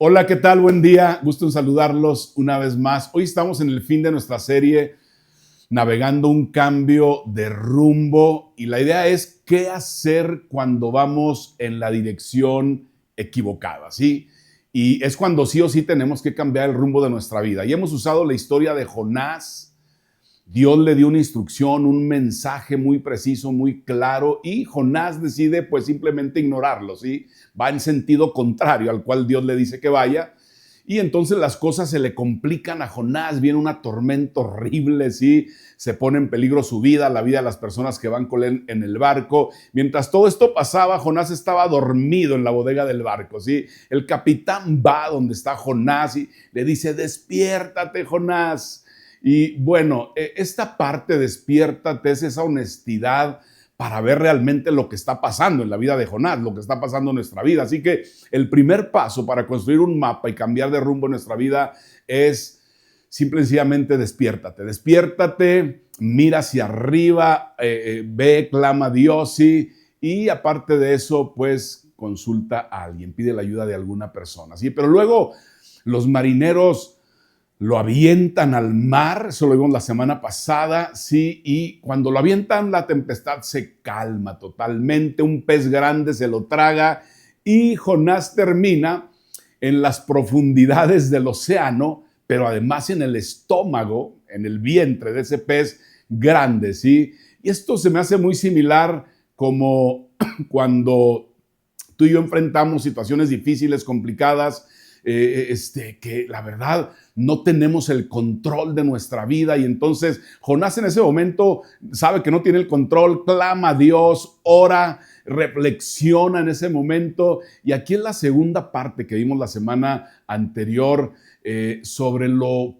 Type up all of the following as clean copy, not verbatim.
Hola, ¿qué tal? Buen día. Gusto en saludarlos una vez más. Hoy estamos en el fin de nuestra serie Navegando un cambio de rumbo y la idea es qué hacer cuando vamos en la dirección equivocada, ¿sí? Y es cuando sí o sí tenemos que cambiar el rumbo de nuestra vida. Y hemos usado la historia de Jonás. Dios le dio una instrucción, un mensaje muy preciso, muy claro, y Jonás decide pues simplemente ignorarlo, ¿sí? Va en sentido contrario al cual Dios le dice que vaya, y entonces las cosas se le complican a Jonás, viene una tormenta horrible, ¿sí? Se pone en peligro su vida, la vida de las personas que van con él en el barco. Mientras todo esto pasaba, Jonás estaba dormido en la bodega del barco, ¿sí? El capitán va donde está Jonás y le dice, despiértate, Jonás. Y bueno, esta parte despiértate es esa honestidad para ver realmente lo que está pasando en la vida de Jonás, lo que está pasando en nuestra vida. Así que el primer paso para construir un mapa y cambiar de rumbo en nuestra vida es simple y sencillamente despiértate. Despiértate, mira hacia arriba, ve, clama a Dios, ¿sí? Y aparte de eso, pues consulta a alguien, pide la ayuda de alguna persona, ¿sí? Pero luego los marineros lo avientan al mar, eso lo vimos la semana pasada, sí, y cuando lo avientan la tempestad se calma totalmente, un pez grande se lo traga y Jonás termina en las profundidades del océano, pero además en el estómago, en el vientre de ese pez grande, ¿sí? Y esto se me hace muy similar como cuando tú y yo enfrentamos situaciones difíciles, complicadas, que la verdad no tenemos el control de nuestra vida y entonces Jonás en ese momento sabe que no tiene el control, clama a Dios, ora, reflexiona en ese momento y aquí es la segunda parte que vimos la semana anterior sobre lo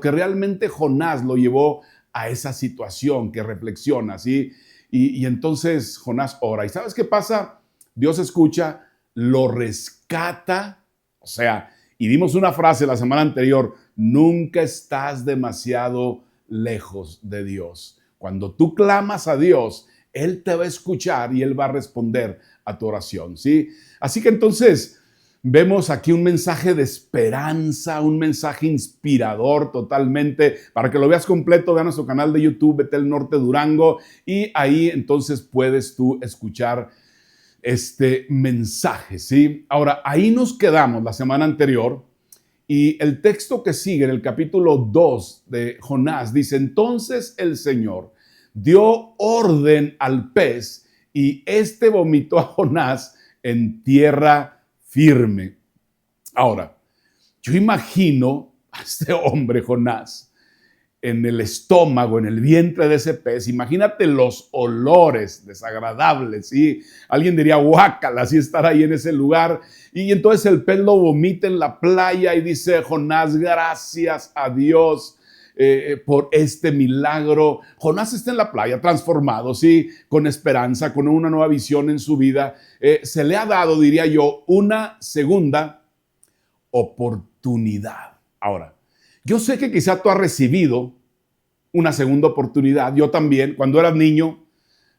que realmente Jonás lo llevó a esa situación que reflexiona, ¿sí? Y entonces Jonás ora y ¿sabes qué pasa? Dios escucha, lo rescata. O sea, y dimos una frase la semana anterior, nunca estás demasiado lejos de Dios. Cuando tú clamas a Dios, Él te va a escuchar y Él va a responder a tu oración, ¿sí? Así que entonces vemos aquí un mensaje de esperanza, un mensaje inspirador totalmente. Para que lo veas completo, ve a nuestro canal de YouTube, Betel Norte Durango, y ahí entonces puedes tú escuchar este mensaje, ¿sí? Ahora, ahí nos quedamos la semana anterior y el texto que sigue en el capítulo 2 de Jonás dice, entonces el Señor dio orden al pez y este vomitó a Jonás en tierra firme. Ahora, yo imagino a este hombre Jonás en el estómago, en el vientre de ese pez. Imagínate los olores desagradables, ¿sí? Alguien diría, guácala, así estar ahí en ese lugar. Y entonces el pez lo vomita en la playa y dice, Jonás, gracias a Dios por este milagro. Jonás está en la playa transformado, ¿sí? Con esperanza, con una nueva visión en su vida. Se le ha dado, diría yo, una segunda oportunidad. Ahora, yo sé que quizá tú has recibido una segunda oportunidad. Yo también, cuando eras niño,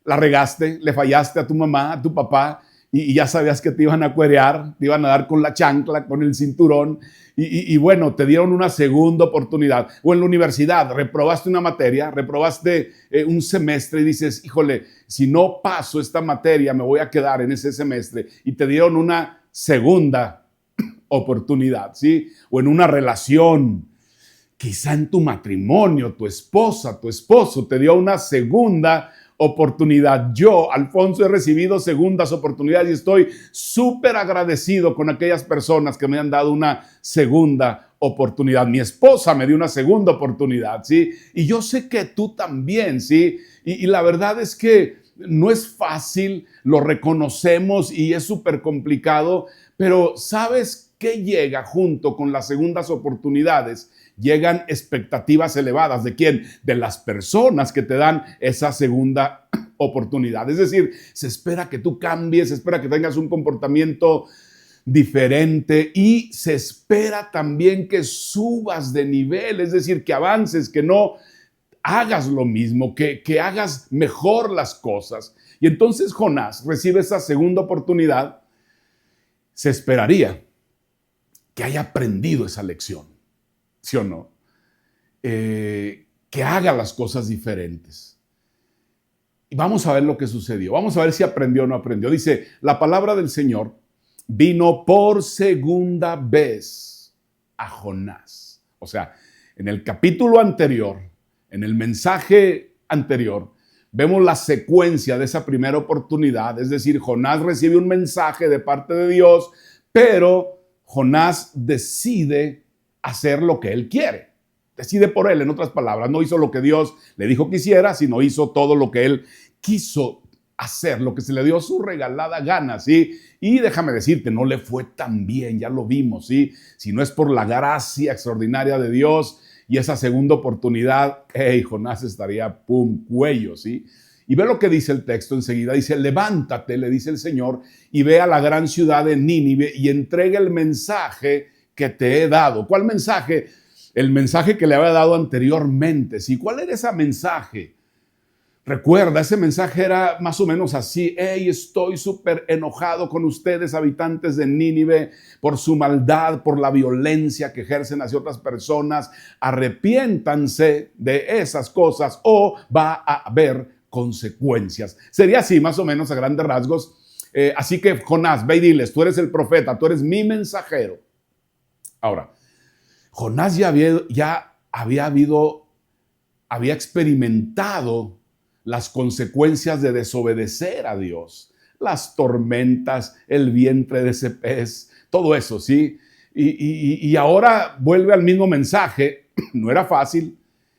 la regaste, le fallaste a tu mamá, a tu papá, y ya sabías que te iban a cuerear, te iban a dar con la chancla, con el cinturón, y bueno, te dieron una segunda oportunidad. O en la universidad, reprobaste una materia, reprobaste un semestre y dices, híjole, si no paso esta materia, me voy a quedar en ese semestre. Y te dieron una segunda oportunidad, ¿sí? O en una relación, quizá en tu matrimonio, tu esposa, tu esposo te dio una segunda oportunidad. Yo, Alfonso, he recibido segundas oportunidades y estoy súper agradecido con aquellas personas que me han dado una segunda oportunidad. Mi esposa me dio una segunda oportunidad, ¿sí? Y yo sé que tú también, ¿sí? Y la verdad es que no es fácil, lo reconocemos y es súper complicado, pero ¿sabes qué llega junto con las segundas oportunidades? Llegan expectativas elevadas. ¿De quién? De las personas que te dan esa segunda oportunidad. Es decir, se espera que tú cambies, se espera que tengas un comportamiento diferente y se espera también que subas de nivel, es decir, que avances, que no hagas lo mismo, que hagas mejor las cosas. Y entonces Jonás recibe esa segunda oportunidad, se esperaría que haya aprendido esa lección, ¿sí o no? Que haga las cosas diferentes. Y vamos a ver lo que sucedió. Vamos a ver si aprendió o no aprendió. Dice, la palabra del Señor vino por segunda vez a Jonás. O sea, en el capítulo anterior, en el mensaje anterior, vemos la secuencia de esa primera oportunidad. Es decir, Jonás recibe un mensaje de parte de Dios, pero Jonás decide hacer lo que él quiere. Decide por él, en otras palabras. No hizo lo que Dios le dijo que hiciera, sino hizo todo lo que él quiso hacer, lo que se le dio su regalada gana, ¿sí? Y déjame decirte, no le fue tan bien, ya lo vimos, ¿sí? Si no es por la gracia extraordinaria de Dios y esa segunda oportunidad, Jonás estaría cuello, ¿sí? Y ve lo que dice el texto enseguida. Dice, levántate, le dice el Señor, y ve a la gran ciudad de Nínive y entrega el mensaje que te he dado. ¿Cuál mensaje? El mensaje que le había dado anteriormente, ¿sí? ¿Cuál era ese mensaje? Recuerda, ese mensaje era más o menos así: hey, estoy súper enojado con ustedes, habitantes de Nínive, por su maldad, por la violencia que ejercen hacia otras personas. Arrepiéntanse de esas cosas o va a haber consecuencias. Sería así, más o menos, a grandes rasgos. Así que, Jonás, ve y diles, tú eres el profeta, tú eres mi mensajero. Ahora, Jonás ya había experimentado las consecuencias de desobedecer a Dios, las tormentas, el vientre de ese pez, todo eso, ¿sí? Y ahora vuelve al mismo mensaje. No era fácil,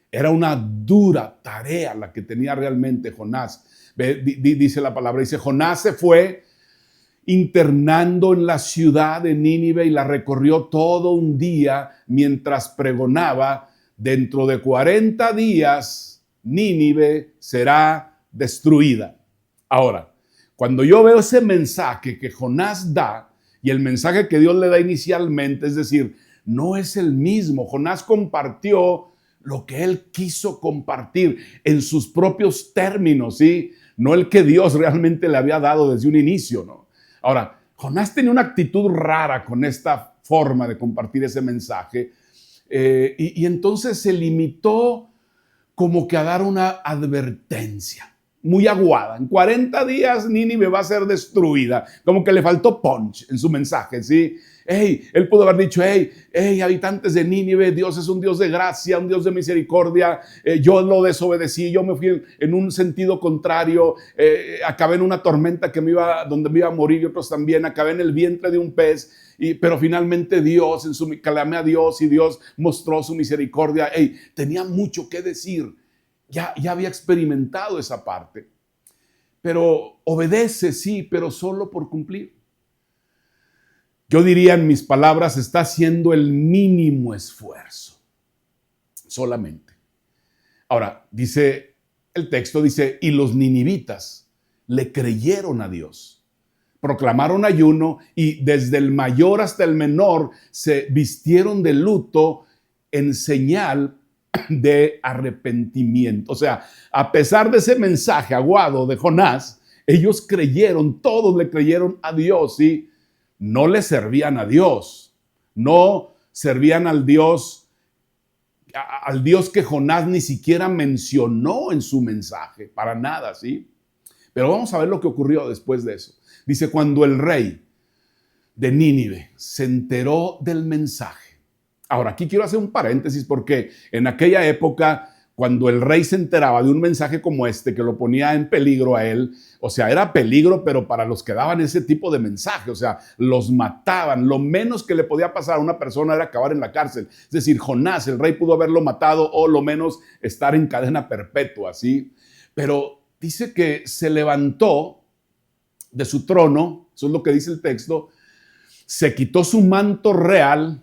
era una dura tarea la que tenía realmente Jonás. Dice la palabra, dice, Jonás se fue internando en la ciudad de Nínive y la recorrió todo un día mientras pregonaba, dentro de 40 días Nínive será destruida. Ahora, cuando yo veo ese mensaje que Jonás da y el mensaje que Dios le da inicialmente, es decir, no es el mismo. Jonás compartió lo que él quiso compartir en sus propios términos, ¿sí? No el que Dios realmente le había dado desde un inicio, ¿no? Ahora, Jonás tenía una actitud rara con esta forma de compartir ese mensaje, y entonces se limitó como que a dar una advertencia muy aguada. En 40 días Nínive va a ser destruida. Como que le faltó punch en su mensaje, ¿sí? Él pudo haber dicho, habitantes de Nínive, Dios es un Dios de gracia, un Dios de misericordia. Yo lo desobedecí, yo me fui en un sentido contrario. Acabé en una tormenta donde me iba a morir, y otros también. Acabé en el vientre de un pez. Pero finalmente Dios, clamé a Dios y Dios mostró su misericordia. Tenía mucho que decir. Ya había experimentado esa parte. Pero obedece, sí, pero solo por cumplir. Yo diría, en mis palabras, está haciendo el mínimo esfuerzo. Solamente. Ahora, dice el texto, dice, y los ninivitas le creyeron a Dios. Proclamaron ayuno y desde el mayor hasta el menor se vistieron de luto en señal de arrepentimiento. O sea, a pesar de ese mensaje aguado de Jonás, ellos creyeron, todos le creyeron a Dios, ¿sí? No le servían a Dios, no servían al Dios que Jonás ni siquiera mencionó en su mensaje, para nada, ¿sí? Pero vamos a ver lo que ocurrió después de eso. Dice, cuando el rey de Nínive se enteró del mensaje. Ahora, aquí quiero hacer un paréntesis porque en aquella época, cuando el rey se enteraba de un mensaje como este que lo ponía en peligro a él, o sea, era peligro, pero para los que daban ese tipo de mensaje, o sea, los mataban. Lo menos que le podía pasar a una persona era acabar en la cárcel. Es decir, Jonás, el rey pudo haberlo matado o lo menos estar en cadena perpetua, ¿sí? Pero dice que se levantó de su trono, eso es lo que dice el texto, se quitó su manto real,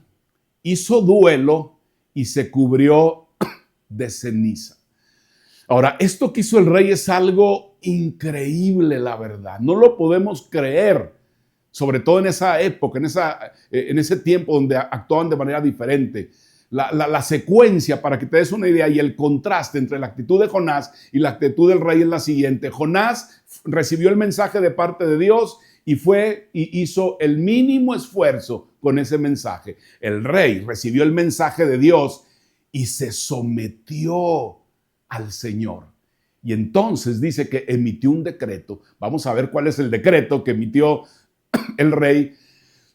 hizo duelo y se cubrió de ceniza. Ahora, esto que hizo el rey es algo increíble, la verdad. No lo podemos creer, sobre todo en esa época, en ese tiempo donde actuaban de manera diferente. la secuencia para que te des una idea y el contraste entre la actitud de Jonás y la actitud del rey es la siguiente. Jonás recibió el mensaje de parte de Dios y fue y hizo el mínimo esfuerzo con ese mensaje. El rey recibió el mensaje de Dios y se sometió al Señor. Y entonces dice que emitió un decreto. Vamos a ver cuál es el decreto que emitió el rey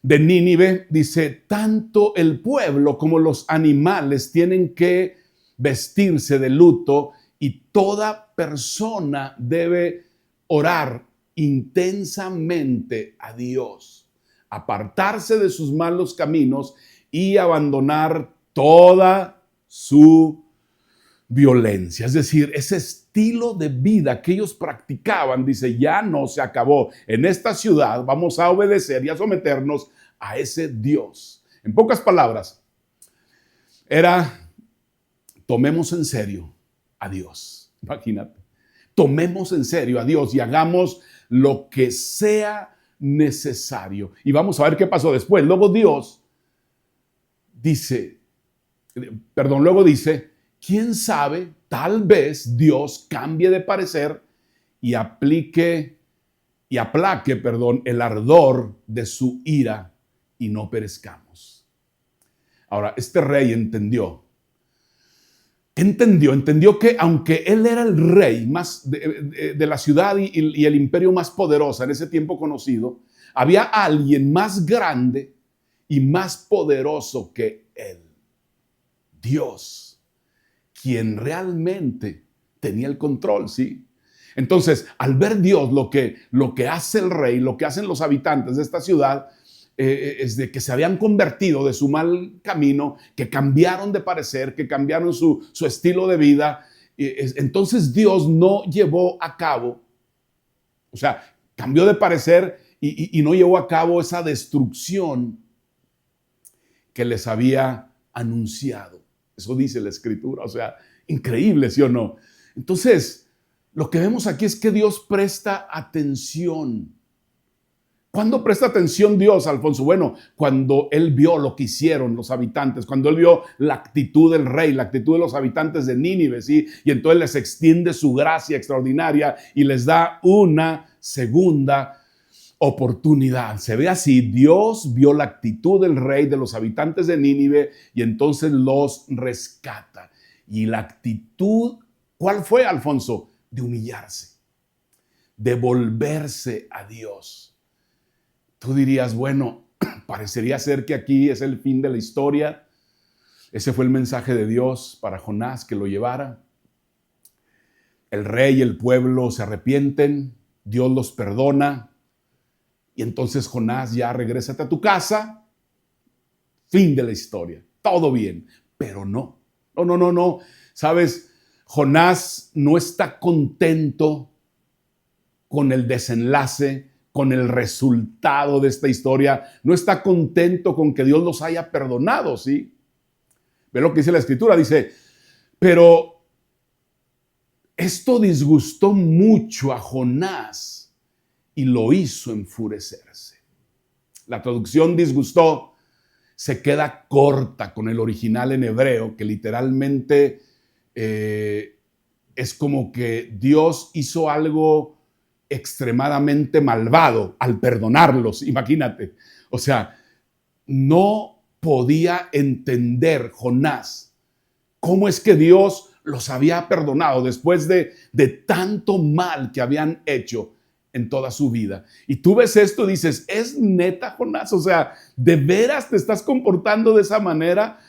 de Nínive. Dice, tanto el pueblo como los animales tienen que vestirse de luto y toda persona debe orar intensamente a Dios, apartarse de sus malos caminos y abandonar toda su violencia. Es decir, ese estilo de vida que ellos practicaban, dice, ya no se acabó. En esta ciudad vamos a obedecer y a someternos a ese Dios. En pocas palabras, era, tomemos en serio a Dios. Imagínate, tomemos en serio a Dios y hagamos lo que sea necesario. Y vamos a ver qué pasó después. Luego dice, quién sabe, tal vez Dios cambie de parecer y aplaque, el ardor de su ira y no perezcamos. Ahora, este rey entendió que aunque él era el rey más de la ciudad y el imperio más poderoso en ese tiempo conocido, había alguien más grande y más poderoso que él. Dios, quien realmente tenía el control, ¿sí? Entonces, al ver Dios lo que hace el rey, lo que hacen los habitantes de esta ciudad, es de que se habían convertido de su mal camino, que cambiaron de parecer, que cambiaron su estilo de vida. Entonces Dios no llevó a cabo, o sea, cambió de parecer y no llevó a cabo esa destrucción que les había anunciado. Eso dice la Escritura, o sea, increíble, ¿sí o no? Entonces, lo que vemos aquí es que Dios presta atención. ¿Cuándo presta atención Dios, Alfonso? Bueno, cuando Él vio lo que hicieron los habitantes, cuando Él vio la actitud del rey, la actitud de los habitantes de Nínive, ¿sí? Y entonces les extiende su gracia extraordinaria y les da una segunda oportunidad. Se ve así, Dios vio la actitud del rey, de los habitantes de Nínive, y entonces los rescata. Y la actitud, ¿cuál fue, Alfonso? De humillarse, de volverse a Dios. Tú dirías, bueno, parecería ser que aquí es el fin de la historia. Ese fue el mensaje de Dios para Jonás, que lo llevara. El rey y el pueblo se arrepienten, Dios los perdona, y entonces Jonás ya regrésate a tu casa. Fin de la historia, todo bien, pero no. ¿Sabes? Jonás no está contento con el desenlace, con el resultado de esta historia. No está contento con que Dios los haya perdonado, ¿sí? Ve lo que dice la Escritura, dice, pero esto disgustó mucho a Jonás y lo hizo enfurecerse. La traducción disgustó se queda corta con el original en hebreo, que literalmente es como que Dios hizo algo extremadamente malvado al perdonarlos, imagínate. O sea, no podía entender Jonás cómo es que Dios los había perdonado después de tanto mal que habían hecho en toda su vida. Y tú ves esto y dices, ¿es neta, Jonás? O sea, ¿de veras te estás comportando de esa manera?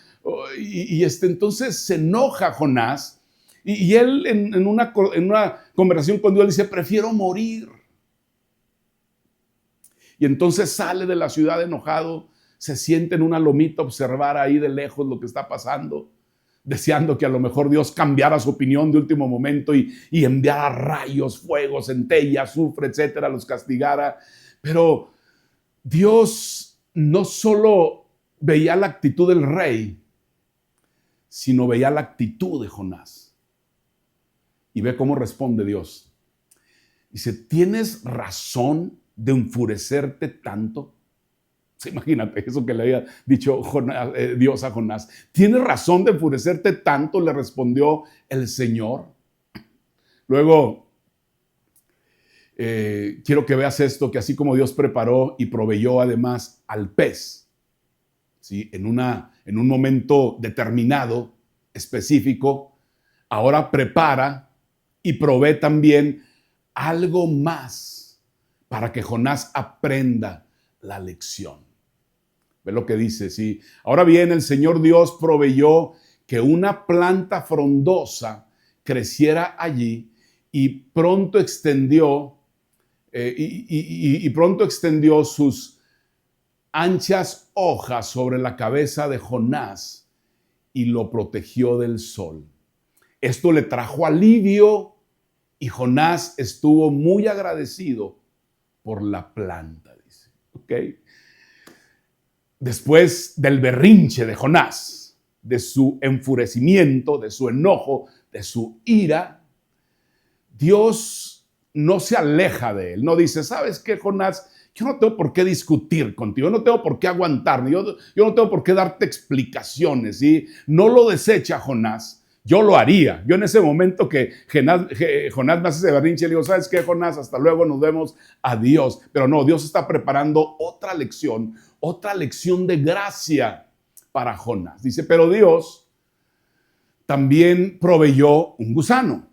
Entonces se enoja Jonás y él en una conversación con Dios dice, prefiero morir. Y entonces sale de la ciudad enojado, se siente en una lomita a observar ahí de lejos lo que está pasando, deseando que a lo mejor Dios cambiara su opinión de último momento y enviara rayos, fuego, centella, azufre, etcétera, los castigara. Pero Dios no solo veía la actitud del rey, sino veía la actitud de Jonás. Y ve cómo responde Dios. Dice, ¿tienes razón de enfurecerte tanto? Imagínate eso que le había dicho Dios a Jonás. ¿Tienes razón de enfurecerte tanto?, le respondió el Señor. Luego, quiero que veas esto, que así como Dios preparó y proveyó además al pez, ¿sí?, en un momento determinado, específico, ahora prepara y provee también algo más para que Jonás aprenda la lección. Ve lo que dice, sí. Ahora bien, el Señor Dios proveyó que una planta frondosa creciera allí y pronto extendió sus anchas hojas sobre la cabeza de Jonás y lo protegió del sol. Esto le trajo alivio y Jonás estuvo muy agradecido por la planta, dice. ¿Ok? Después del berrinche de Jonás, de su enfurecimiento, de su enojo, de su ira, Dios no se aleja de él. No dice, ¿sabes qué, Jonás? Yo no tengo por qué discutir contigo, yo no tengo por qué aguantarme, yo no tengo por qué darte explicaciones, ¿sí? No lo desecha Jonás. Yo lo haría. Yo en ese momento que Jonás me hace ese berrinche, le digo, ¿sabes qué, Jonás? Hasta luego, nos vemos, adiós. Pero no, Dios está preparando otra lección de gracia para Jonás. Dice, pero Dios también proveyó un gusano.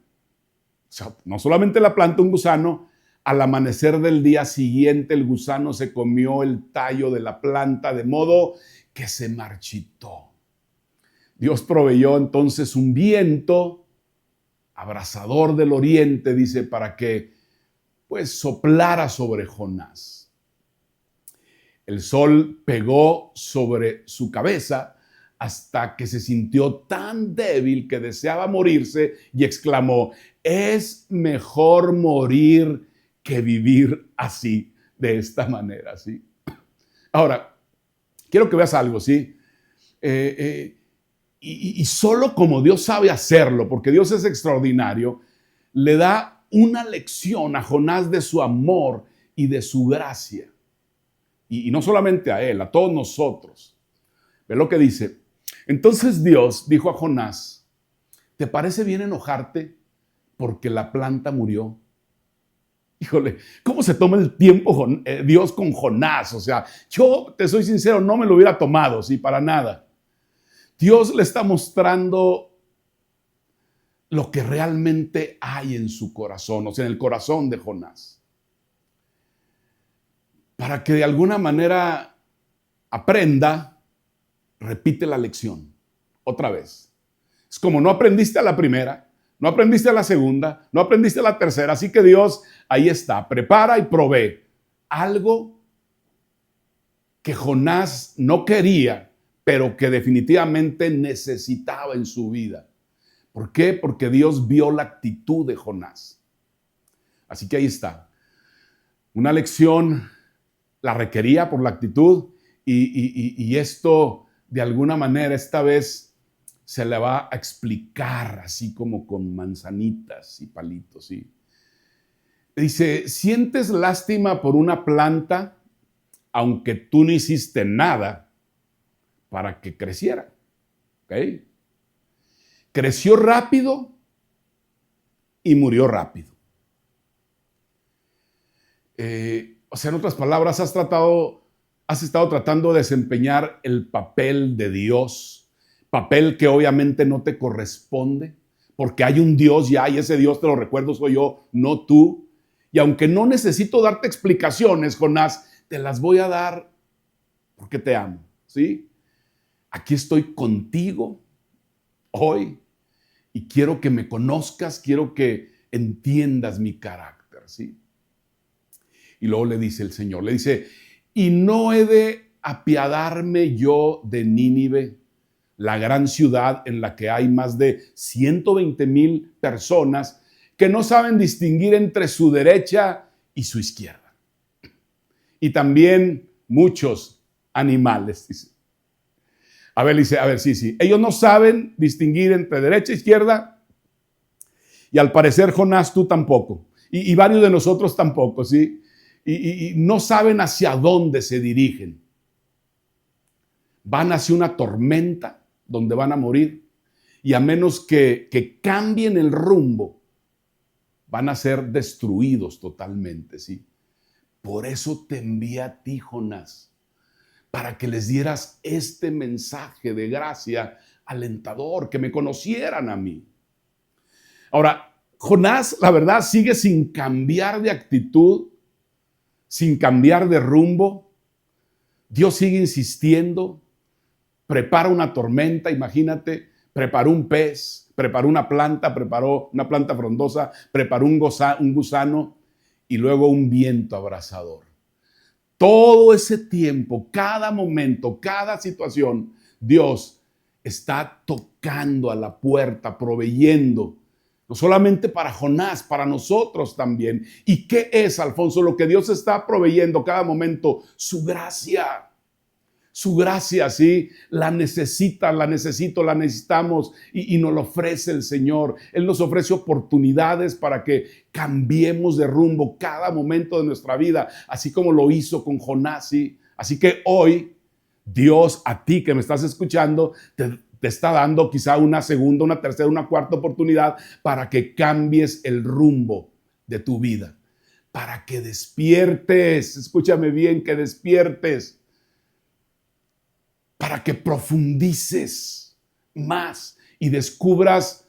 O sea, no solamente la planta, un gusano. Al amanecer del día siguiente, el gusano se comió el tallo de la planta, de modo que se marchitó. Dios proveyó entonces un viento abrasador del oriente, dice, para que pues soplara sobre Jonás. El sol pegó sobre su cabeza hasta que se sintió tan débil que deseaba morirse y exclamó, es mejor morir que vivir así, de esta manera, ¿sí? Ahora, quiero que veas algo, ¿sí? Y solo como Dios sabe hacerlo, porque Dios es extraordinario, le da una lección a Jonás de su amor y de su gracia. Y no solamente a él, a todos nosotros. Ve lo que dice. Entonces Dios dijo a Jonás, ¿te parece bien enojarte porque la planta murió? Híjole, ¿cómo se toma el tiempo Dios con Jonás? O sea, yo te soy sincero, no me lo hubiera tomado, sí, para nada. Dios le está mostrando lo que realmente hay en su corazón, o sea, en el corazón de Jonás. Para que de alguna manera aprenda, repite la lección otra vez. Es como no aprendiste a la primera, no aprendiste a la segunda, no aprendiste a la tercera, así que Dios ahí está, prepara y provee algo que Jonás no quería, pero que definitivamente necesitaba en su vida. ¿Por qué? Porque Dios vio la actitud de Jonás. Así que ahí está. Una lección la requería por la actitud y esto de alguna manera esta vez se le va a explicar así como con manzanitas y palitos. ¿Sí? Dice, ¿sientes lástima por una planta aunque tú no hiciste nada para que creciera? ¿Ok? Creció rápido y murió rápido. O sea, en otras palabras, has estado tratando de desempeñar el papel de Dios, papel que obviamente no te corresponde, porque hay un Dios ya y ese Dios, te lo recuerdo, soy yo, no tú. Y aunque no necesito darte explicaciones, Jonás, te las voy a dar porque te amo, ¿sí? Aquí estoy contigo hoy y quiero que me conozcas, quiero que entiendas mi carácter, ¿sí? Y luego le dice el Señor, le dice, ¿y no he de apiadarme yo de Nínive, la gran ciudad en la que hay más de 120,000 personas que no saben distinguir entre su derecha y su izquierda? Y también muchos animales, dice. A ver, dice, sí. Ellos no saben distinguir entre derecha e izquierda y al parecer Jonás tú tampoco. Y varios de nosotros tampoco, ¿sí? Y no saben hacia dónde se dirigen. van hacia una tormenta donde van a morir, y a menos que cambien el rumbo, van a ser destruidos totalmente, ¿sí? Por eso te envié a ti, Jonás, para que les dieras este mensaje de gracia alentador, que me conocieran a mí. Ahora, Jonás, la verdad, sigue sin cambiar de actitud, sin cambiar de rumbo. Dios sigue insistiendo, prepara una tormenta, imagínate, preparó un pez, preparó una planta frondosa, preparó un gusano y luego un viento abrasador. Todo ese tiempo, cada momento, cada situación, Dios está tocando a la puerta, proveyendo, no solamente para Jonás, para nosotros también. ¿Y qué es, Alfonso, lo que Dios está proveyendo cada momento? Su gracia. Su gracia, sí, la necesitamos y nos lo ofrece el Señor. Él nos ofrece oportunidades para que cambiemos de rumbo cada momento de nuestra vida, así como lo hizo con Jonás, ¿sí? Así que hoy, Dios, a ti que me estás escuchando, te está dando quizá una segunda, una tercera, una cuarta oportunidad para que cambies el rumbo de tu vida, para que despiertes, escúchame bien, que despiertes, para que profundices más y descubras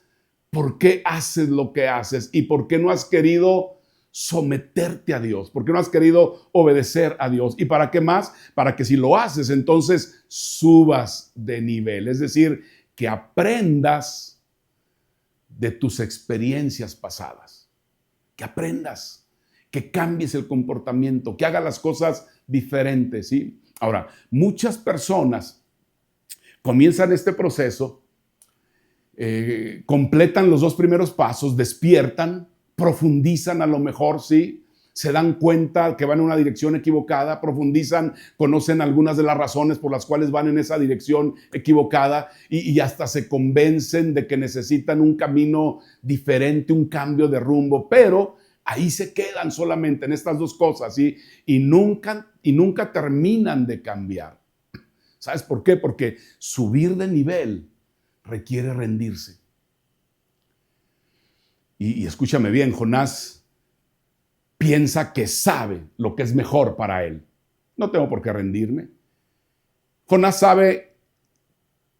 por qué haces lo que haces y por qué no has querido someterte a Dios, por qué no has querido obedecer a Dios. ¿Y para qué más? Para que si lo haces, entonces subas de nivel, es decir, que aprendas de tus experiencias pasadas, que aprendas, que cambies el comportamiento, que hagas las cosas diferentes, ¿sí? Ahora, muchas personas comienzan este proceso, completan los 2 primeros pasos, despiertan, profundizan a lo mejor, ¿sí? Se dan cuenta que van en una dirección equivocada, profundizan, conocen algunas de las razones por las cuales van en esa dirección equivocada y hasta se convencen de que necesitan un camino diferente, un cambio de rumbo, pero ahí se quedan solamente en estas 2 cosas, ¿sí? Y nunca terminan de cambiar. ¿Sabes por qué? Porque subir de nivel requiere rendirse. Y escúchame bien, Jonás piensa que sabe lo que es mejor para él. No tengo por qué rendirme. Jonás sabe,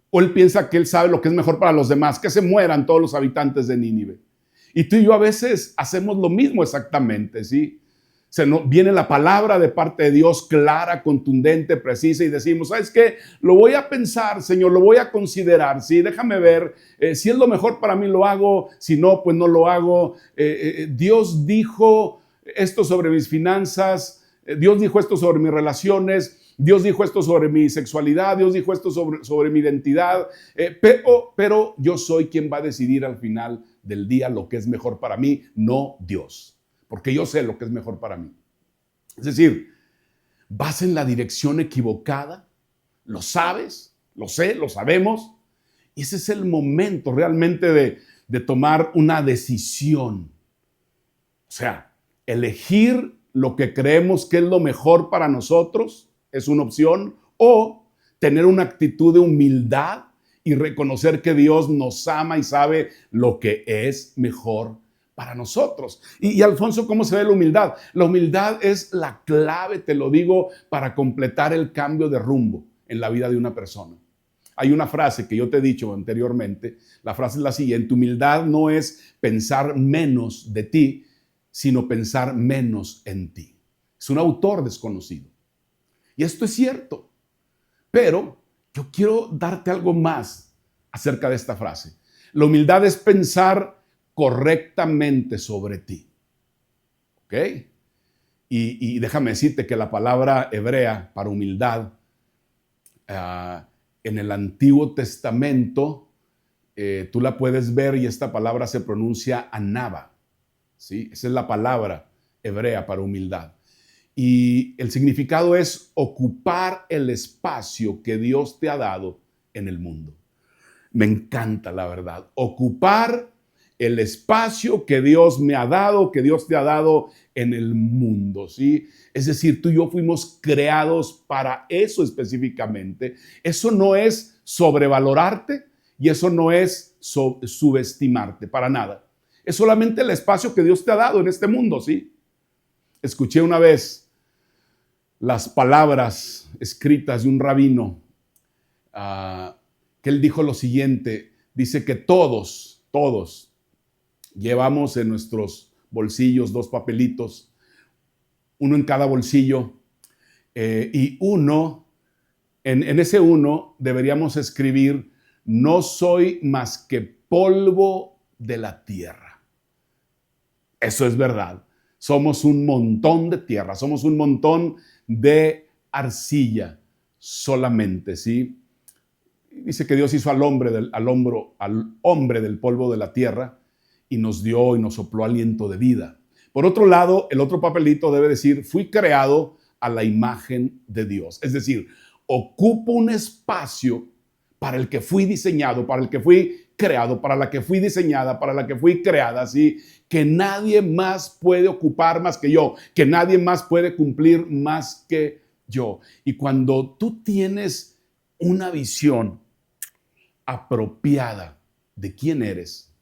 o él piensa que él sabe lo que es mejor para los demás, que se mueran todos los habitantes de Nínive. Y tú y yo a veces hacemos lo mismo exactamente, ¿sí? Viene la palabra de parte de Dios clara, contundente, precisa y decimos, ¿sabes qué? Lo voy a pensar, Señor, lo voy a considerar, ¿sí? Déjame ver, si es lo mejor para mí lo hago, si no, pues no lo hago. Dios dijo esto sobre mis finanzas, Dios dijo esto sobre mis relaciones, Dios dijo esto sobre mi sexualidad, Dios dijo esto sobre mi identidad, pero yo soy quien va a decidir al final del día lo que es mejor para mí, no Dios. Porque yo sé lo que es mejor para mí. Es decir, vas en la dirección equivocada, lo sabes, lo sé, lo sabemos, y ese es el momento realmente de tomar una decisión. O sea, elegir lo que creemos que es lo mejor para nosotros es una opción, o tener una actitud de humildad y reconocer que Dios nos ama y sabe lo que es mejor para nosotros. Y Alfonso, ¿cómo se ve la humildad? La humildad es la clave, te lo digo, para completar el cambio de rumbo en la vida de una persona. Hay una frase que yo te he dicho anteriormente, la frase es la siguiente: humildad no es pensar menos de ti, sino pensar menos en ti. Es un autor desconocido. Y esto es cierto, pero yo quiero darte algo más acerca de esta frase. La humildad es pensar correctamente sobre ti. ¿Ok? Y déjame decirte que la palabra hebrea para humildad en el Antiguo Testamento tú la puedes ver y esta palabra se pronuncia anaba. ¿Sí? Esa es la palabra hebrea para humildad. Y el significado es ocupar el espacio que Dios te ha dado en el mundo. Me encanta, la verdad. Ocupar el espacio que Dios me ha dado, que Dios te ha dado en el mundo, ¿sí? Es decir, tú y yo fuimos creados para eso específicamente. Eso no es sobrevalorarte y eso no es subestimarte, para nada. Es solamente el espacio que Dios te ha dado en este mundo, ¿sí? Escuché una vez las palabras escritas de un rabino, que él dijo lo siguiente, dice que todos llevamos en nuestros bolsillos 2 papelitos, uno en cada bolsillo, y en ese uno deberíamos escribir: no soy más que polvo de la tierra. Eso es verdad. Somos un montón de tierra, somos un montón de arcilla solamente, ¿sí? Dice que Dios hizo al hombre del polvo de la tierra y nos dio y nos sopló aliento de vida. Por otro lado, el otro papelito debe decir: fui creado a la imagen de Dios. Es decir, ocupo un espacio para el que fui diseñado, para el que fui creado, para la que fui diseñada, para la que fui creada, ¿sí? Que nadie más puede ocupar más que yo, que nadie más puede cumplir más que yo. Y cuando tú tienes una visión apropiada de quién eres,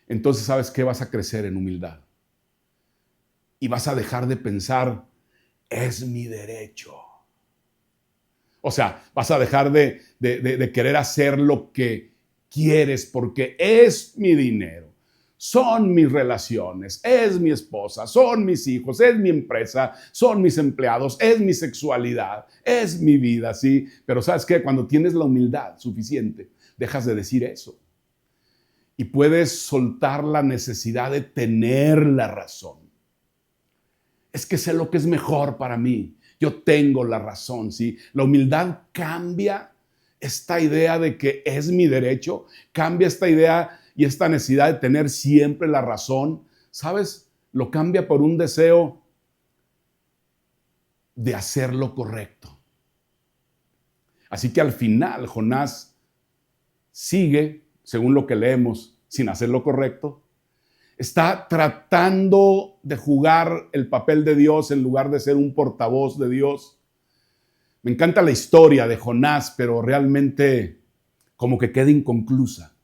entonces sabes que vas a crecer en humildad y vas a dejar de pensar: es mi derecho. O sea, vas a dejar de querer hacer lo que quieres porque es mi dinero, son mis relaciones, es mi esposa, son mis hijos, es mi empresa, son mis empleados, es mi sexualidad, es mi vida, ¿sí? Pero ¿sabes qué? Cuando tienes la humildad suficiente, dejas de decir eso y puedes soltar la necesidad de tener la razón. Es que sé lo que es mejor para mí. Yo tengo la razón, ¿sí? La humildad cambia esta idea de que es mi derecho, cambia esta idea y esta necesidad de tener siempre la razón, ¿sabes? Lo cambia por un deseo de hacer lo correcto. Así que al final Jonás sigue, según lo que leemos, sin hacer lo correcto. Está tratando de jugar el papel de Dios en lugar de ser un portavoz de Dios. Me encanta la historia de Jonás, pero realmente como que queda inconclusa.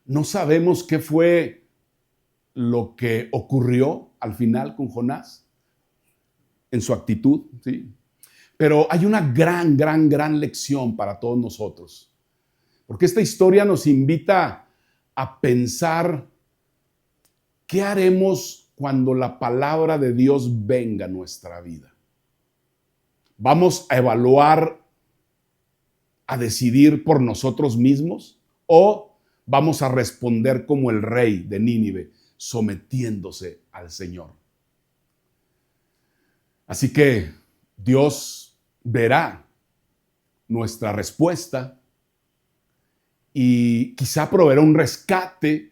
No sabemos qué fue lo que ocurrió al final con Jonás en su actitud, ¿sí? Pero hay una gran lección para todos nosotros. Porque esta historia nos invita a pensar: ¿qué haremos cuando la palabra de Dios venga a nuestra vida? ¿Vamos a evaluar, a decidir por nosotros mismos? ¿O vamos a responder como el rey de Nínive, sometiéndose al Señor? Así que Dios verá nuestra respuesta y quizá proveerá un rescate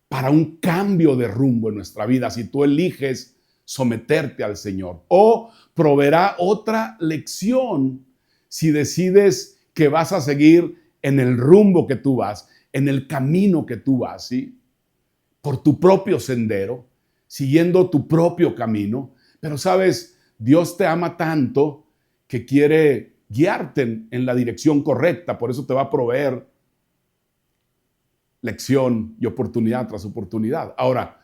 para un cambio de rumbo en nuestra vida, si tú eliges someterte al Señor. O proveerá otra lección si decides que vas a seguir en el rumbo que tú vas, en el camino que tú vas, ¿sí? Por tu propio sendero, siguiendo tu propio camino. Pero sabes, Dios te ama tanto que quiere guiarte en la dirección correcta, por eso te va a proveer lección y oportunidad tras oportunidad. Ahora,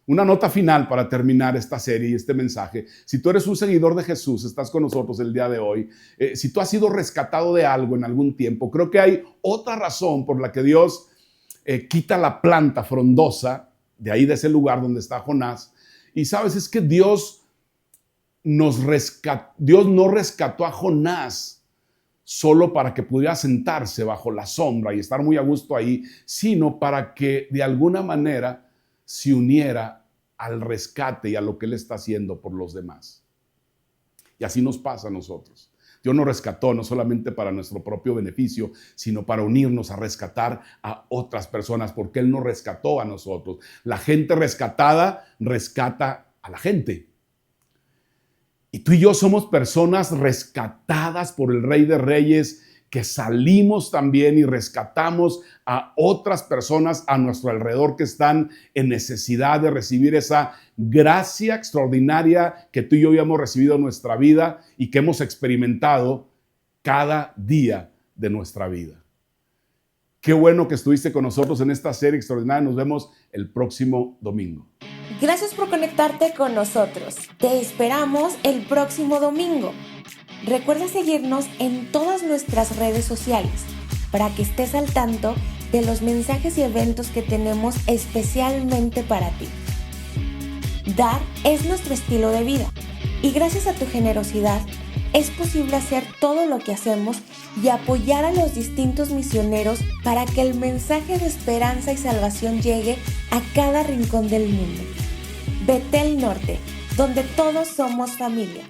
una nota final para terminar esta serie y este mensaje. Si tú eres un seguidor de Jesús, estás con nosotros el día de hoy, si tú has sido rescatado de algo en algún tiempo, creo que hay otra razón por la que Dios quita la planta frondosa de ahí, de ese lugar donde está Jonás. Y sabes, es que Dios no rescató a Jonás solo para que pudiera sentarse bajo la sombra y estar muy a gusto ahí, sino para que de alguna manera se uniera al rescate y a lo que Él está haciendo por los demás. Y así nos pasa a nosotros. Dios nos rescató no solamente para nuestro propio beneficio, sino para unirnos a rescatar a otras personas, porque Él nos rescató a nosotros. La gente rescatada rescata a la gente. Y tú y yo somos personas rescatadas por el Rey de Reyes, que salimos también y rescatamos a otras personas a nuestro alrededor que están en necesidad de recibir esa gracia extraordinaria que tú y yo habíamos recibido en nuestra vida y que hemos experimentado cada día de nuestra vida. Qué bueno que estuviste con nosotros en esta serie extraordinaria. Nos vemos el próximo domingo. Gracias por conectarte con nosotros. Te esperamos el próximo domingo. Recuerda seguirnos en todas nuestras redes sociales para que estés al tanto de los mensajes y eventos que tenemos especialmente para ti. Dar es nuestro estilo de vida y gracias a tu generosidad es posible hacer todo lo que hacemos y apoyar a los distintos misioneros para que el mensaje de esperanza y salvación llegue a cada rincón del mundo. Betel Norte, donde todos somos familia.